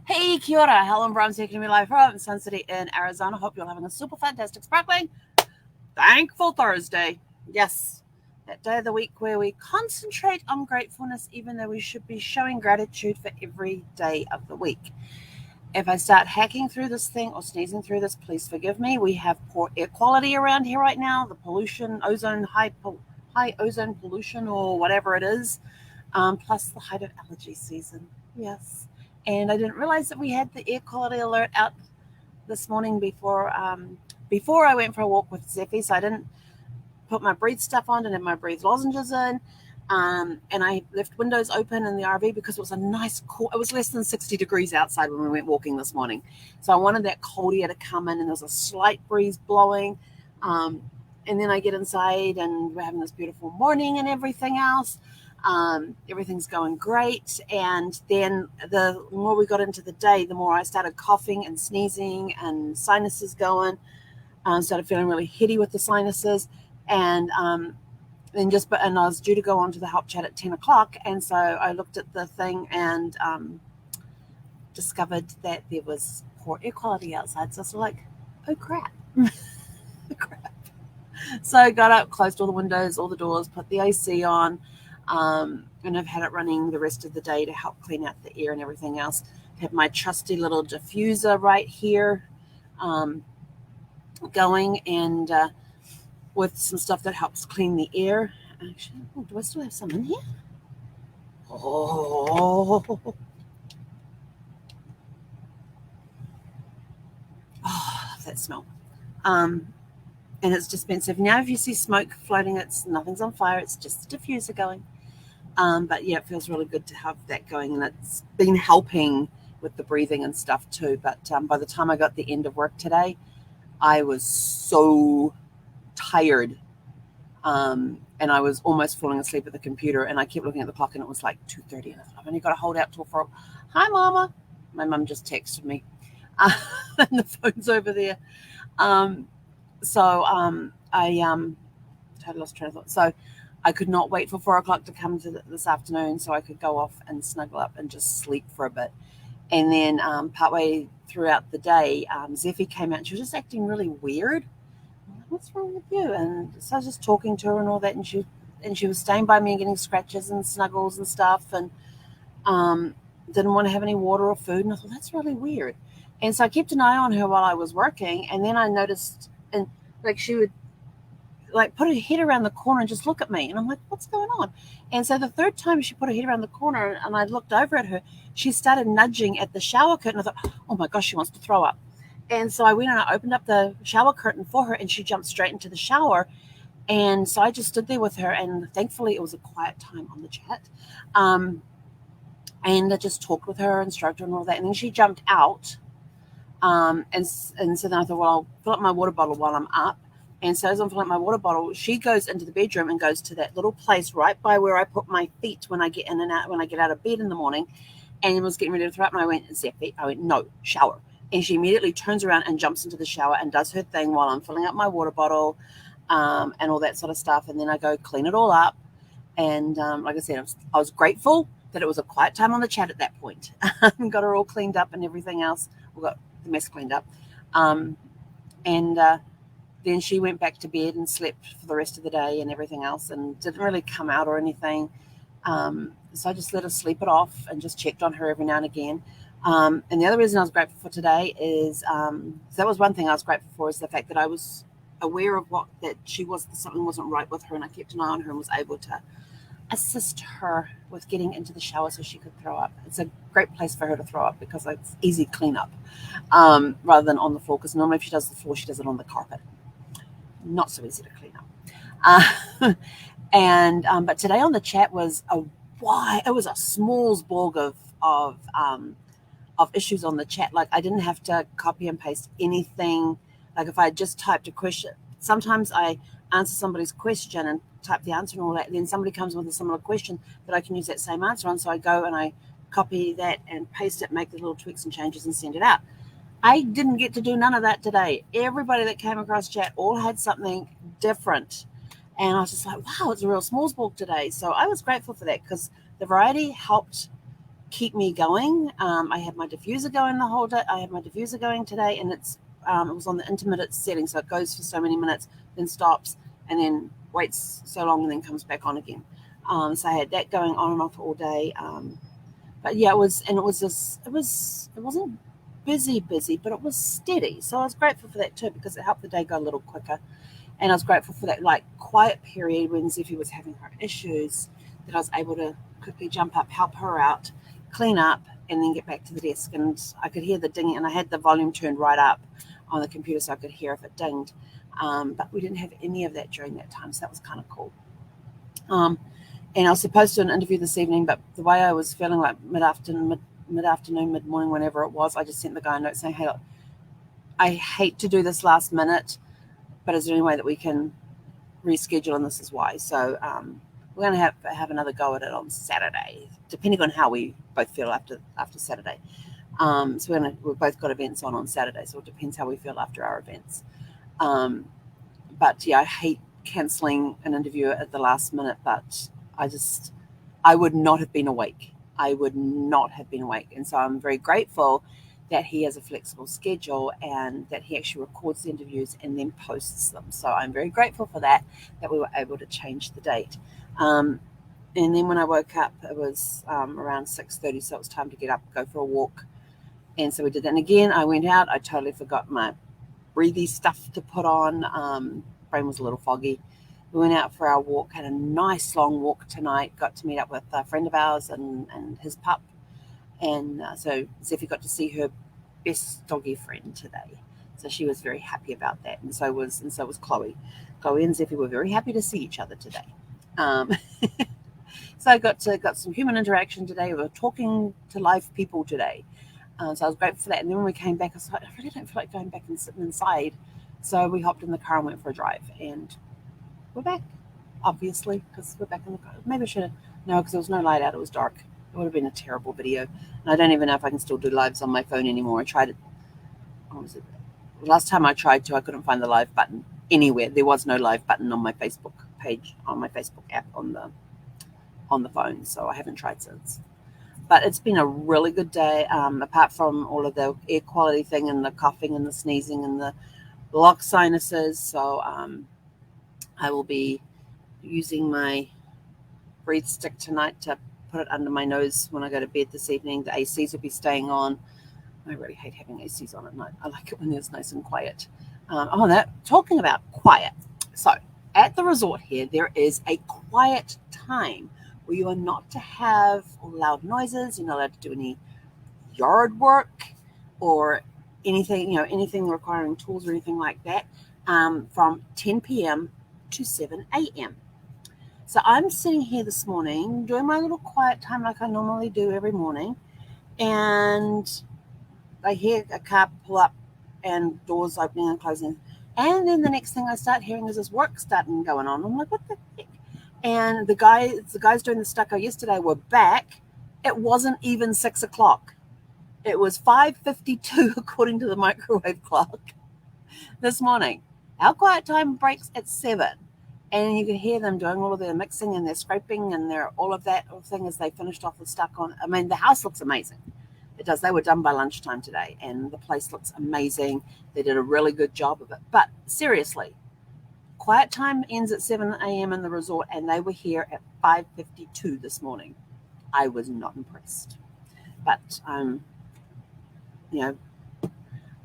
Hey, kia ora. Helen, Brahms here, coming live from Sun City in Arizona. Hope you're having a super fantastic, sparkling, thankful Thursday. Yes, that day of the week where we concentrate on gratefulness, even though we should be showing gratitude for every day of the week. If I start hacking through this thing or sneezing through this, please forgive me. We have poor air quality around here right now. The pollution, high ozone pollution, or whatever it is, plus the height of allergy season. Yes. And I didn't realize that we had the air quality alert out this morning before I went for a walk with Zeffy, so I didn't put my breathe stuff on, didn't have my breathe lozenges in. And I left windows open in the RV because it was a nice cool, it was less than 60 degrees outside when we went walking this morning. So I wanted that cold air to come in, and there was a slight breeze blowing. And then I get inside and we're having this beautiful morning and everything else. Everything's going great. And then the more we got into the day, the more I started coughing and sneezing and sinuses going. Started feeling really heady with the sinuses. And and I was due to go on to the help chat at 10 o'clock. And so I looked at the thing and discovered that there was poor air quality outside. So I was like, oh crap. Crap. So I got up, closed all the windows, all the doors, put the AC on, and I've had it running the rest of the day to help clean out the air and everything else. I have my trusty little diffuser right here going, and with some stuff that helps clean the air. Actually, do I still have some in here? Oh, I love that smell. And it's dispensive. Now, if you see smoke floating, it's nothing's on fire. It's just the diffuser going. But yeah, it feels really good to have that going, and it's been helping with the breathing and stuff too. But by the time I got the end of work today, I was so tired, and I was almost falling asleep at the computer. And I kept looking at the clock, and it was like 2:30, and I thought I've only got to hold out till 4. Hi, Mama. My mum just texted me, and the phone's over there. Um, I totally lost train of thought. So I could not wait for 4 o'clock to come to this afternoon so I could go off and snuggle up and just sleep for a bit. And then partway throughout the day, Zeffy came out and she was just acting really weird. I'm like, what's wrong with you? And so I was just talking to her and all that, and she was staying by me and getting scratches and snuggles and stuff, and didn't want to have any water or food. And I thought, that's really weird. And so I kept an eye on her while I was working, and then I noticed, and like she would like put her head around the corner and just look at me, and I'm like, what's going on? And so the third time she put her head around the corner and I looked over at her, she started nudging at the shower curtain. I thought, oh my gosh, she wants to throw up. And so I went and I opened up the shower curtain for her, and she jumped straight into the shower. And so I just stood there with her, and thankfully it was a quiet time on the chat. um, and I just talked with her and stroked her and all that, and then she jumped out. And so then I thought, well, I'll fill up my water bottle while I'm up. And so as I'm filling up my water bottle, she goes into the bedroom and goes to that little place right by where I put my feet when I get in and out, when I get out of bed in the morning, and was getting ready to throw up. And I went, Zeffy, I went, no, shower. And she immediately turns around and jumps into the shower and does her thing while I'm filling up my water bottle, and all that sort of stuff. And then I go clean it all up. And like I said, I was grateful that it was a quiet time on the chat at that point. Got her all cleaned up and everything else. We got the mess cleaned up. And then she went back to bed and slept for the rest of the day and everything else, and didn't really come out or anything. So I just let her sleep it off and just checked on her every now and again. And the other reason I was grateful for today is, so that was one thing I was grateful for, is the fact that I was aware of that something wasn't right with her, and I kept an eye on her and was able to assist her with getting into the shower so she could throw up. It's a great place for her to throw up because it's easy cleanup, rather than on the floor, because normally if she does the floor, she does it on the carpet. Not so easy to clean up. But today on the chat was it was a smorgasbord of issues on the chat. Like, I didn't have to copy and paste anything. Like, if I just typed a question, sometimes I answer somebody's question and type the answer and all that, and then somebody comes with a similar question that I can use that same answer on. So I go and I copy that and paste it, make the little tweaks and changes and send it out. I didn't get to do none of that today. Everybody that came across chat all had something different. And I was just like, wow, it's a real smorgasbord today. So I was grateful for that, because the variety helped keep me going. I had my diffuser going the whole day. I had my diffuser going today, and it was on the intermittent setting, so it goes for so many minutes, then stops, and then waits so long, and then comes back on again. So I had that going on and off all day. But yeah, it wasn't busy, but it was steady. So I was grateful for that too, because it helped the day go a little quicker. And I was grateful for that like quiet period when Zeffie was having her issues, that I was able to quickly jump up, help her out, clean up, and then get back to the desk. And I could hear the dinging, and I had the volume turned right up on the computer so I could hear if it dinged. But we didn't have any of that during that time, so that was kind of cool. And I was supposed to do an interview this evening, but the way I was feeling, like mid-afternoon, mid-morning, whenever it was, I just sent the guy a note saying, hey, look, I hate to do this last minute, but is there any way that we can reschedule, and this is why. So we're going to have another go at it on Saturday, depending on how we both feel after Saturday. So we've both got events on Saturday, so it depends how we feel after our events. But yeah, I hate cancelling an interview at the last minute, but I would not have been awake. And so I'm very grateful that he has a flexible schedule and that he actually records the interviews and then posts them. So I'm very grateful for that we were able to change the date. And then when I woke up, it was around 6:30, so it was time to get up, go for a walk. And so we did that. And again, I went out. I totally forgot my breathy stuff to put on. Brain was a little foggy. We went out for our walk, had a nice long walk tonight, got to meet up with a friend of ours and his pup. And so Zeffie got to see her best doggy friend today. So she was very happy about that. And so was Chloe. Chloe and Zeffie were very happy to see each other today. So I got some human interaction today. We were talking to live people today. So I was grateful for that. And then when we came back, I was like, I really don't feel like going back and sitting inside. So we hopped in the car and went for a drive. And we're back, obviously, because we're back in the car. Maybe I should have. No, because there was no light out. It was dark. It would have been a terrible video. And I don't even know if I can still do lives on my phone anymore. I tried it. What was it? The last time I tried to, I couldn't find the live button anywhere. There was no live button on my Facebook page, on my Facebook app on the phone. So I haven't tried since. But it's been a really good day, apart from all of the air quality thing and the coughing and the sneezing and the blocked sinuses. So I will be using my breathe stick tonight to put it under my nose when I go to bed this evening. The ACs will be staying on. I really hate having ACs on at night. I like it when it's nice and quiet. Talking about quiet. So at the resort here, there is a quiet time where you are not to have loud noises. You're not allowed to do any yard work or anything requiring tools or anything like that from 10 p.m. to 7 a.m. So I'm sitting here this morning doing my little quiet time like I normally do every morning, and I hear a car pull up and doors opening and closing. And then the next thing I start hearing is this work starting going on. I'm like, what the heck? And the guys doing the stucco yesterday were back. It wasn't even 6 o'clock. It was 5:52 according to the microwave clock this morning. Our quiet time breaks at 7. And you can hear them doing all of their mixing and their scraping and their all of that thing as they finished off the stucco. I mean, the house looks amazing. It does. They were done by lunchtime today, and the place looks amazing. They did a really good job of it. But seriously, quiet time ends at 7 a.m. in the resort, and they were here at 5:52 this morning. I was not impressed. But, I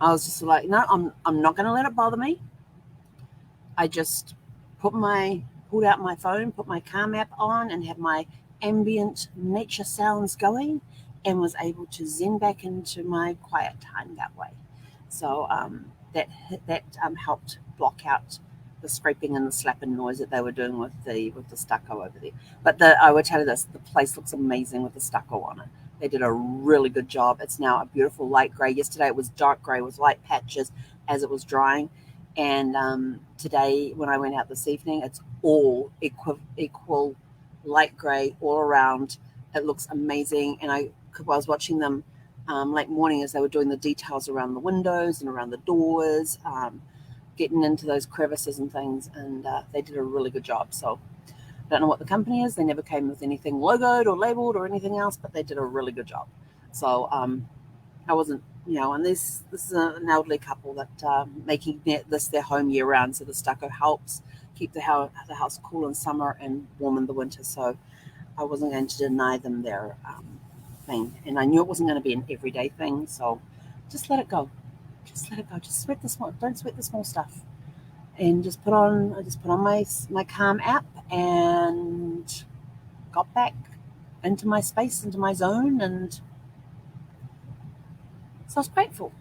was just like, no, I'm not going to let it bother me. I just pulled out my phone, put my Calm app on, and had my ambient nature sounds going, and was able to zen back into my quiet time that way. So that helped block out the scraping and the slapping noise that they were doing with the stucco over there. But I would tell you this, the place looks amazing with the stucco on it. They did a really good job. It's now a beautiful light gray. Yesterday it was dark gray with light patches as it was drying. And today, when I went out this evening, it's all equal light gray all around. It looks amazing. And I was watching them late morning as they were doing the details around the windows and around the doors, getting into those crevices and things. And they did a really good job. So don't know what the company is. They never came with anything logoed or labeled or anything else, but they did a really good job. So I wasn't, and this is an elderly couple that making this their home year round. So the stucco helps keep the house cool in summer and warm in the winter. So I wasn't going to deny them their thing. And I knew it wasn't going to be an everyday thing. So just let it go. Just let it go. Just sweat the small. Don't sweat the small stuff. And just put on my Calm app and got back into my space, into my zone, and so I was grateful.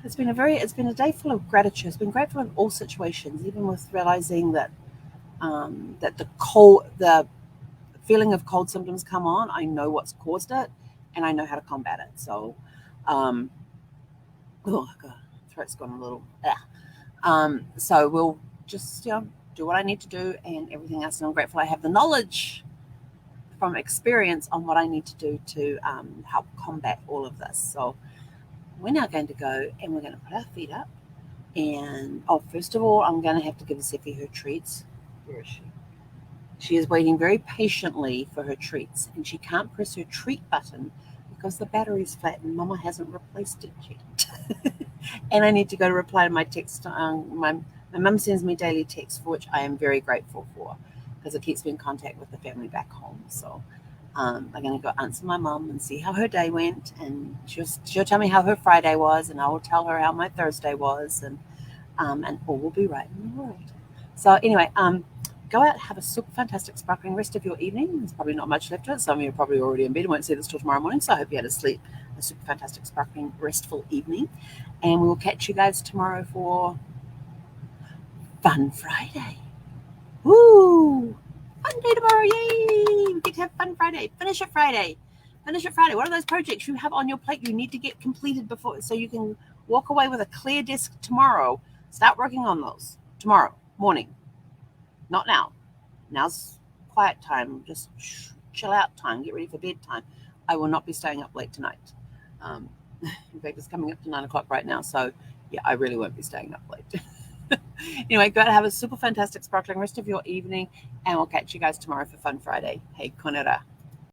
It's been a day full of gratitude. It's been grateful in all situations, even with realizing that that the feeling of cold symptoms come on. I know what's caused it, and I know how to combat it. So, oh God, throat's gone a little. So we'll just do what I need to do, and everything else. And I'm grateful I have the knowledge from experience on what I need to do to help combat all of this. So we're now going to go and we're going to put our feet up. And first of all, I'm going to have to give Seppi her treats. Where is she? She is waiting very patiently for her treats, and she can't press her treat button because the battery's flat and Mama hasn't replaced it yet. And I need to go to reply to my text. My mum sends me daily texts, for which I am very grateful for, because it keeps me in contact with the family back home. So I'm going to go answer my mum and see how her day went, and she'll tell me how her Friday was, and I will tell her how my Thursday was, and all will be right in the world. So anyway, go out, have a super fantastic, sparkling rest of your evening. There's probably not much left of it. Some of you are probably already in bed and won't see this till tomorrow morning. So I hope you had a super fantastic, sparkling, restful evening. And we will catch you guys tomorrow for Fun Friday. Woo! Fun day tomorrow, yay! We get to have Fun Friday. Finish it Friday. What are those projects you have on your plate you need to get completed before, so you can walk away with a clear desk tomorrow? Start working on those tomorrow morning. Not now. Now's quiet time. Just chill out time. Get ready for bedtime. I will not be staying up late tonight. In fact, it's coming up to 9 o'clock right now. So, yeah, I really won't be staying up late. Anyway, go and have a super fantastic, sparkling rest of your evening. And we'll catch you guys tomorrow for Fun Friday. Hey, konera.